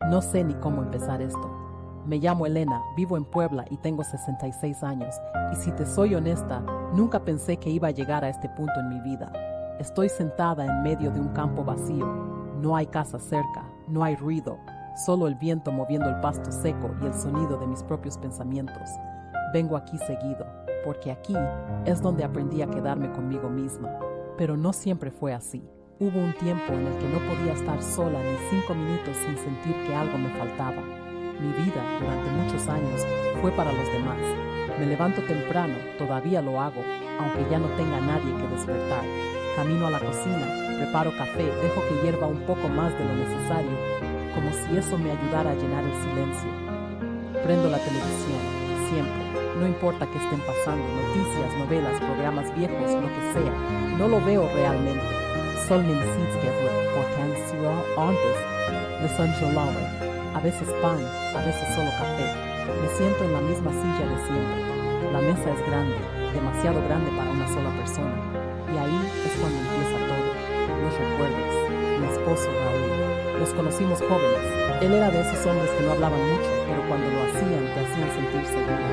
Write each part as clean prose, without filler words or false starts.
No sé ni cómo empezar esto. Me llamo Elena, vivo en Puebla y tengo 66 años, y si te soy honesta, nunca pensé que iba a llegar a este punto en mi vida. Estoy sentada en medio de un campo vacío. No hay casa cerca, no hay ruido, solo el viento moviendo el pasto seco y el sonido de mis propios pensamientos. Vengo aquí seguido, porque aquí es donde aprendí a quedarme conmigo misma. Pero no siempre fue así. Hubo un tiempo en el que no podía estar sola ni 5 minutos sin sentir que algo me faltaba. Mi vida, durante muchos años, fue para los demás. Me levanto temprano, todavía lo hago, aunque ya no tenga nadie que despertar. Camino a la cocina, preparo café, dejo que hierva un poco más de lo necesario, como si eso me ayudara a llenar el silencio. Prendo la televisión, siempre. No importa que estén pasando, noticias, novelas, programas viejos, lo que sea. No lo veo realmente. Sol min sidskevle, porque han sido antes de San Jolave. A veces pan, a veces solo café. Me siento en la misma silla de siempre. La mesa es grande, demasiado grande para una sola persona. Y ahí es cuando empieza todo. Los recuerdos. Mi esposo Raúl. Nos conocimos jóvenes. Él era de esos hombres que no hablaban mucho, pero cuando lo hacían, te hacían sentir seguro.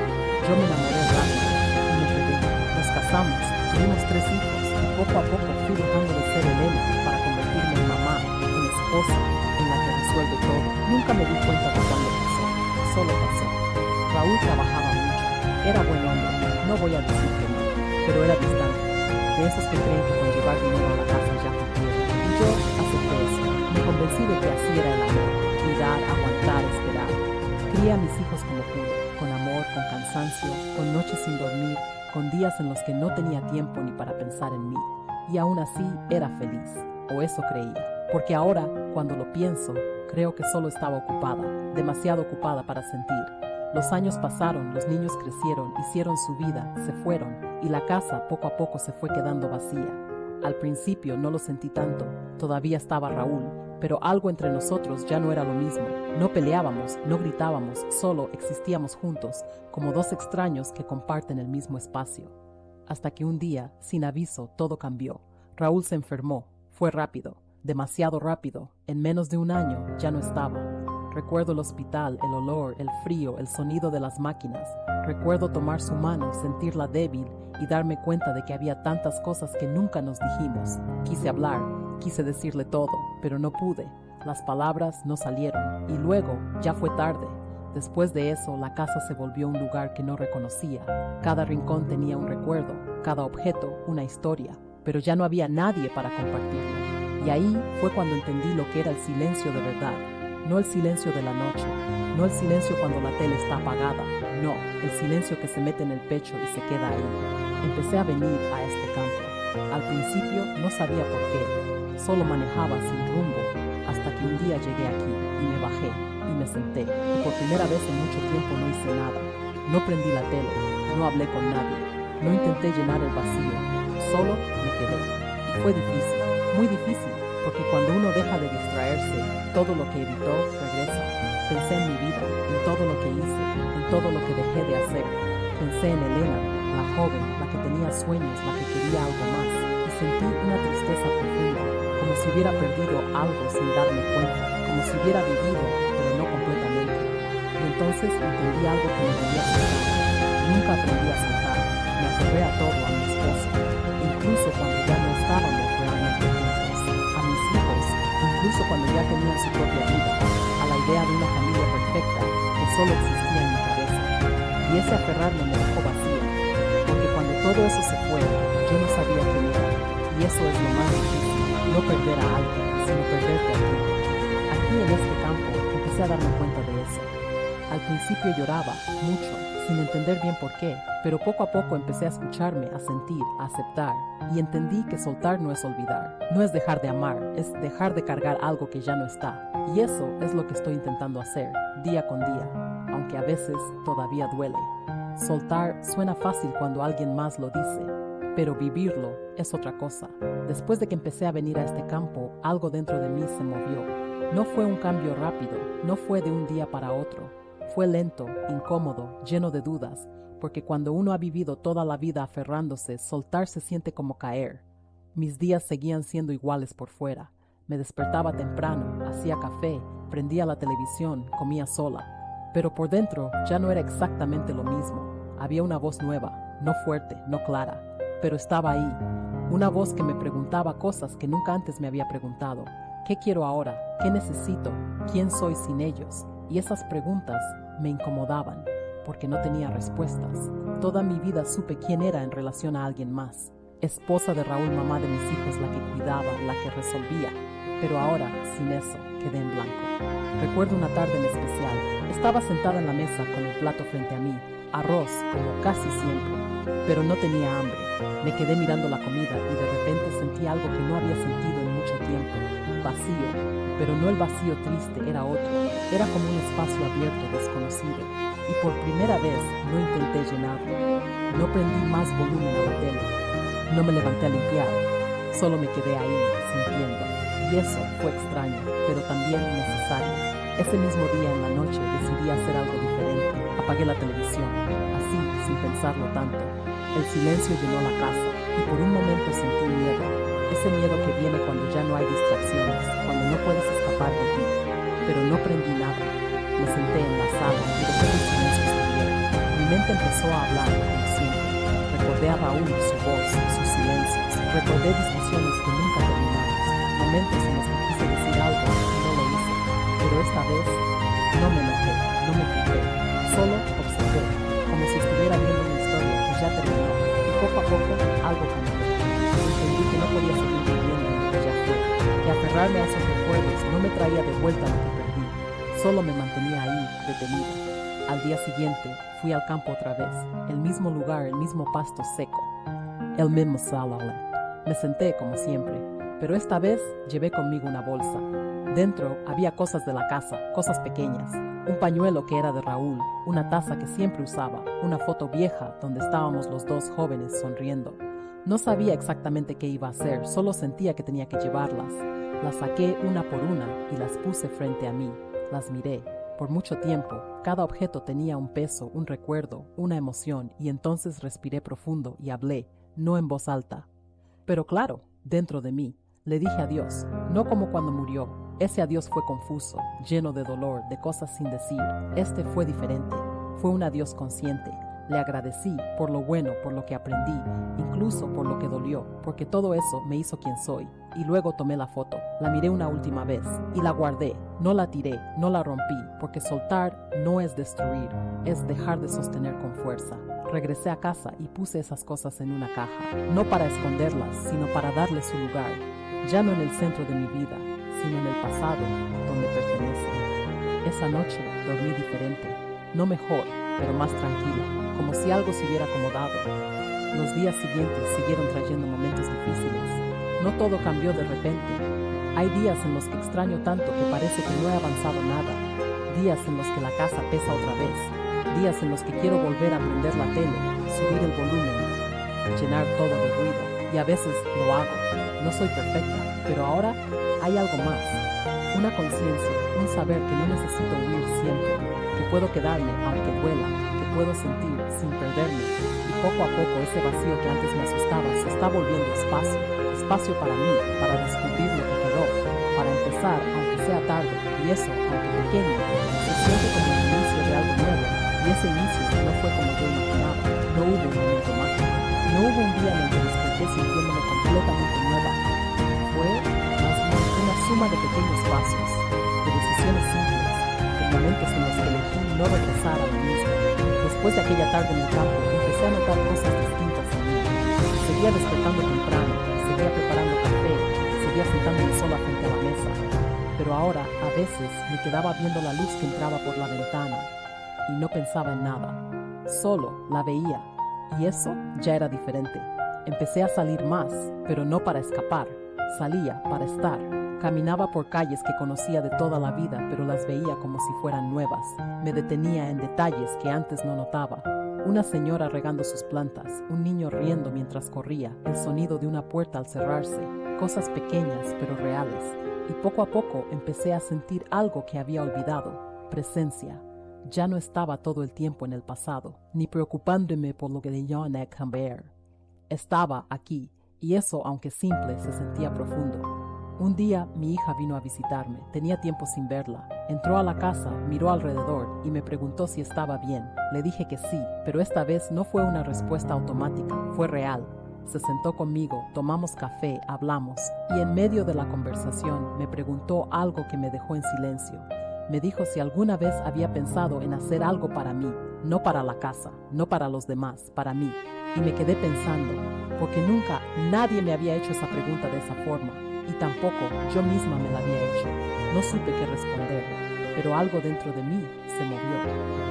Yo me enamoré rápido y me quedé. Nos casamos, tuvimos 3 hijos y poco a poco fui dejando de ser Elena para convertirme en mamá, en esposa, en la que resuelve todo. Nunca me di cuenta de cuándo pasó, solo pasó. Raúl trabajaba mucho, era buen hombre, no voy a decir que no, pero era distante, de esos que creen que con llevar dinero a la casa ya cumplieron. Y yo acepté eso, me convencí de que así era el amor, cuidar, aguantar, esperar. Crié a mis hijos como pude, con amor, con cansancio, con noches sin dormir, con días en los que no tenía tiempo ni para pensar en mí. Y aún así era feliz, o eso creía. Porque ahora, cuando lo pienso, creo que solo estaba ocupada, demasiado ocupada para sentir. Los años pasaron, los niños crecieron, hicieron su vida, se fueron, y la casa poco a poco se fue quedando vacía. Al principio no lo sentí tanto, todavía estaba Raúl, pero algo entre nosotros ya no era lo mismo. No peleábamos, no gritábamos, solo existíamos juntos, como 2 extraños que comparten el mismo espacio. Hasta que un día, sin aviso, todo cambió. Raúl se enfermó, fue rápido, demasiado rápido, en menos de un año ya no estaba. Recuerdo el hospital, el olor, el frío, el sonido de las máquinas. Recuerdo tomar su mano, sentirla débil y darme cuenta de que había tantas cosas que nunca nos dijimos. Quise hablar, quise decirle todo, pero no pude. Las palabras no salieron y luego ya fue tarde. Después de eso, la casa se volvió un lugar que no reconocía. Cada rincón tenía un recuerdo, cada objeto una historia, pero ya no había nadie para compartirlo. Y ahí fue cuando entendí lo que era el silencio de verdad. No el silencio de la noche, no el silencio cuando la tele está apagada, no, el silencio que se mete en el pecho y se queda ahí. Empecé a venir a este campo. Al principio no sabía por qué, solo manejaba sin rumbo, hasta que un día llegué aquí y me bajé y me senté. Y por primera vez en mucho tiempo no hice nada. No prendí la tele, no hablé con nadie, no intenté llenar el vacío, solo me quedé. Y fue difícil, muy difícil. Porque cuando uno deja de distraerse, todo lo que evitó regresa. Pensé en mi vida, en todo lo que hice, en todo lo que dejé de hacer. Pensé en Elena, la joven, la que tenía sueños, la que quería algo más. Y sentí una tristeza profunda, como si hubiera perdido algo sin darme cuenta, como si hubiera vivido, pero no completamente. Y entonces entendí algo que me debía soltar. Nunca aprendí a soltar. Me aferré a todo, a mi esposo. Incluso cuando ya no estábamos realmente juntos. Incluso cuando ya tenían su propia vida, a la idea de una familia perfecta que solo existía en mi cabeza. Y ese aferrarme me dejó vacía, porque cuando todo eso se fue, yo no sabía quién era. Y eso es lo más difícil, no perder a alguien, sino perderte a ti. Aquí en este campo empecé a darme cuenta de eso. Al principio lloraba, mucho, sin entender bien por qué, pero poco a poco empecé a escucharme, a sentir, a aceptar, y entendí que soltar no es olvidar, no es dejar de amar, es dejar de cargar algo que ya no está. Y eso es lo que estoy intentando hacer, día con día, aunque a veces todavía duele. Soltar suena fácil cuando alguien más lo dice, pero vivirlo es otra cosa. Después de que empecé a venir a este campo, algo dentro de mí se movió. No fue un cambio rápido, no fue de un día para otro. Fue lento, incómodo, lleno de dudas, porque cuando uno ha vivido toda la vida aferrándose, soltar se siente como caer. Mis días seguían siendo iguales por fuera. Me despertaba temprano, hacía café, prendía la televisión, comía sola. Pero por dentro ya no era exactamente lo mismo. Había una voz nueva, no fuerte, no clara, pero estaba ahí. Una voz que me preguntaba cosas que nunca antes me había preguntado. ¿Qué quiero ahora? ¿Qué necesito? ¿Quién soy sin ellos? Y esas preguntas me incomodaban, porque no tenía respuestas. Toda mi vida supe quién era en relación a alguien más. Esposa de Raúl, mamá de mis hijos, la que cuidaba, la que resolvía. Pero ahora, sin eso, quedé en blanco. Recuerdo una tarde en especial. Estaba sentada en la mesa con el plato frente a mí, arroz, como casi siempre, pero no tenía hambre. Me quedé mirando la comida y de repente sentí algo que no había sentido en mucho tiempo. Vacío, pero no el vacío triste, era otro. Era como un espacio abierto, desconocido. Y por primera vez no intenté llenarlo. No prendí más volumen a la tele. No me levanté a limpiar. Solo me quedé ahí, sintiendo. Y eso fue extraño, pero también necesario. Ese mismo día en la noche decidí hacer algo diferente. Apagué la televisión, así, sin pensarlo tanto. El silencio llenó la casa y por un momento sentí miedo. Ese miedo que viene cuando ya no hay distracciones, cuando no puedes escapar de ti. Pero no prendí nada. Me senté en la sala y dejé que el silencio estuviera. Mi mente empezó a hablar, como siempre. Recordé a Raúl, su voz, sus silencios. Recordé discusiones que nunca terminamos. Momentos en los que quise decir algo y no lo hice. Pero esta vez no me enojé, no me quité. Solo observé, como si estuviera viendo una historia que ya terminó. Y poco a poco algo cambió. Entendí que no podía seguir viviendo en lo que ya fue. Que aferrarme a esos recuerdos no me traía de vuelta lo que perdí. Solo me mantenía ahí, detenida. Al día siguiente, fui al campo otra vez. El mismo lugar, el mismo pasto seco. El mismo salale. Me senté como siempre, pero esta vez llevé conmigo una bolsa. Dentro había cosas de la casa, cosas pequeñas. Un pañuelo que era de Raúl, una taza que siempre usaba, una foto vieja donde estábamos los dos jóvenes sonriendo. No sabía exactamente qué iba a hacer, solo sentía que tenía que llevarlas. Las saqué una por una y las puse frente a mí. Las miré. Por mucho tiempo, cada objeto tenía un peso, un recuerdo, una emoción, y entonces respiré profundo y hablé, no en voz alta. Pero claro, dentro de mí, le dije adiós, no como cuando murió. Ese adiós fue confuso, lleno de dolor, de cosas sin decir. Este fue diferente, fue un adiós consciente. Le agradecí por lo bueno, por lo que aprendí, incluso por lo que dolió, porque todo eso me hizo quien soy. Y luego tomé la foto, la miré una última vez y la guardé. No la tiré, no la rompí, porque soltar no es destruir, es dejar de sostener con fuerza. Regresé a casa y puse esas cosas en una caja, no para esconderlas, sino para darle su lugar, ya no en el centro de mi vida, sino en el pasado, donde pertenece. Esa noche dormí diferente, no mejor, pero más tranquila, como si algo se hubiera acomodado. Los días siguientes siguieron trayendo momentos difíciles. No todo cambió de repente. Hay días en los que extraño tanto que parece que no he avanzado nada. Días en los que la casa pesa otra vez. Días en los que quiero volver a prender la tele, subir el volumen, llenar todo de ruido. Y a veces lo hago. No soy perfecta, pero ahora hay algo más. Una conciencia, un saber que no necesito huir siempre, que puedo quedarme aunque duela, que puedo sentir sin perderme. Y poco a poco ese vacío que antes me asustaba se está volviendo espacio. Espacio para mí, para descubrir lo que quedó, para empezar, aunque sea tarde, y eso, aunque pequeño, se siente como el inicio de algo nuevo, y ese inicio no fue como yo imaginaba, no hubo un momento mágico, no hubo un día en el que desperté sintiéndome completamente nueva, fue más bien una suma de pequeños pasos, de decisiones simples, de momentos en los que elegí no regresar a mí misma. Después de aquella tarde en el campo, empecé a notar cosas distintas en mí, seguía despertando temprano, seguía preparando café, seguía sentándome sola frente a la mesa, pero ahora a veces me quedaba viendo la luz que entraba por la ventana y no pensaba en nada, solo la veía y eso ya era diferente. Empecé a salir más, pero no para escapar, salía para estar. Caminaba por calles que conocía de toda la vida, pero las veía como si fueran nuevas. Me detenía en detalles que antes no notaba. Una señora regando sus plantas, un niño riendo mientras corría, el sonido de una puerta al cerrarse, cosas pequeñas pero reales. Y poco a poco empecé a sentir algo que había olvidado, presencia. Ya no estaba todo el tiempo en el pasado, ni preocupándome por lo que yo no cambiar. Estaba aquí, y eso, aunque simple, se sentía profundo. Un día mi hija vino a visitarme, tenía tiempo sin verla. Entró a la casa, miró alrededor y me preguntó si estaba bien. Le dije que sí, pero esta vez no fue una respuesta automática, fue real. Se sentó conmigo, tomamos café, hablamos y en medio de la conversación me preguntó algo que me dejó en silencio. Me dijo si alguna vez había pensado en hacer algo para mí, no para la casa, no para los demás, para mí. Y me quedé pensando, porque nunca nadie me había hecho esa pregunta de esa forma. Y tampoco yo misma me la había hecho. No supe qué responder, pero algo dentro de mí se movió.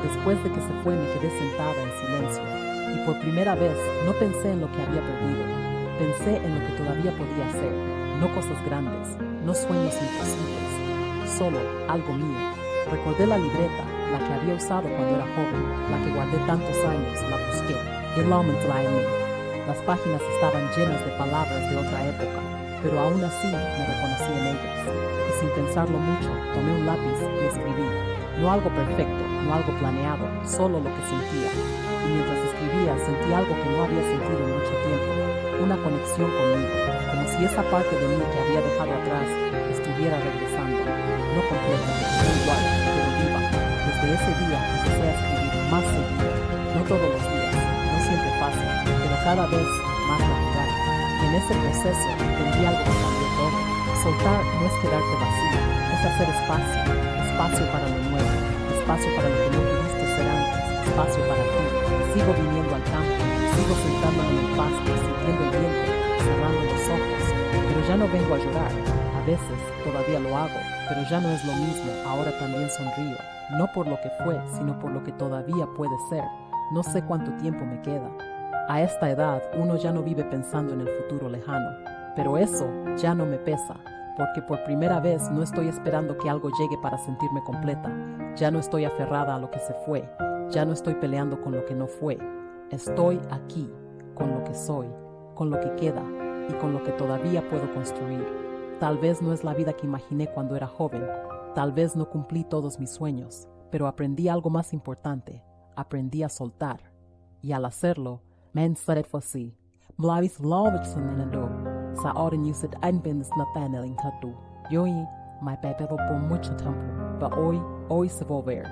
Después de que se fue me quedé sentada en silencio y por primera vez no pensé en lo que había perdido. Pensé en lo que todavía podía hacer, no cosas grandes, no sueños imposibles, solo algo mío. Recordé la libreta, la que había usado cuando era joven, la que guardé tantos años, la busqué. Las páginas estaban llenas de palabras de otra época, pero aún así me reconocí en ellas. Y sin pensarlo mucho, tomé un lápiz y escribí. No algo perfecto, no algo planeado, solo lo que sentía. Y mientras escribía sentí algo que no había sentido en mucho tiempo, una conexión conmigo, como si esa parte de mí que había dejado atrás estuviera regresando. No completa, no igual, pero viva. Desde ese día empecé a escribir más seguido, no todos los días, no siempre fácil, pero cada vez más natural. Y en ese proceso entendí algo que cambió todo. Soltar no es quedarte vacío, es hacer espacio, espacio para lo nuevo, espacio para lo que no pudiste ser antes, espacio para ti. Y sigo viniendo al campo, sigo sentándome en el pasto, sintiendo el viento, cerrando los ojos, pero ya no vengo a llorar. A veces todavía lo hago, pero ya no es lo mismo, ahora también sonrío, no por lo que fue, sino por lo que todavía puede ser. No sé cuánto tiempo me queda. A esta edad uno ya no vive pensando en el futuro lejano, pero eso ya no me pesa, porque por primera vez no estoy esperando que algo llegue para sentirme completa, ya no estoy aferrada a lo que se fue, ya no estoy peleando con lo que no fue, estoy aquí, con lo que soy, con lo que queda y con lo que todavía puedo construir. Tal vez no es la vida que imaginé cuando era joven, tal vez no cumplí todos mis sueños, pero aprendí algo más importante, aprendí a soltar, y al hacerlo, mänskligt får se. Mlavis Lovichson en ändå, sa orden ljuset användes Nathaniel in tatu. Jag är, my pappa var på mucho tiempo, pero hoy se volver.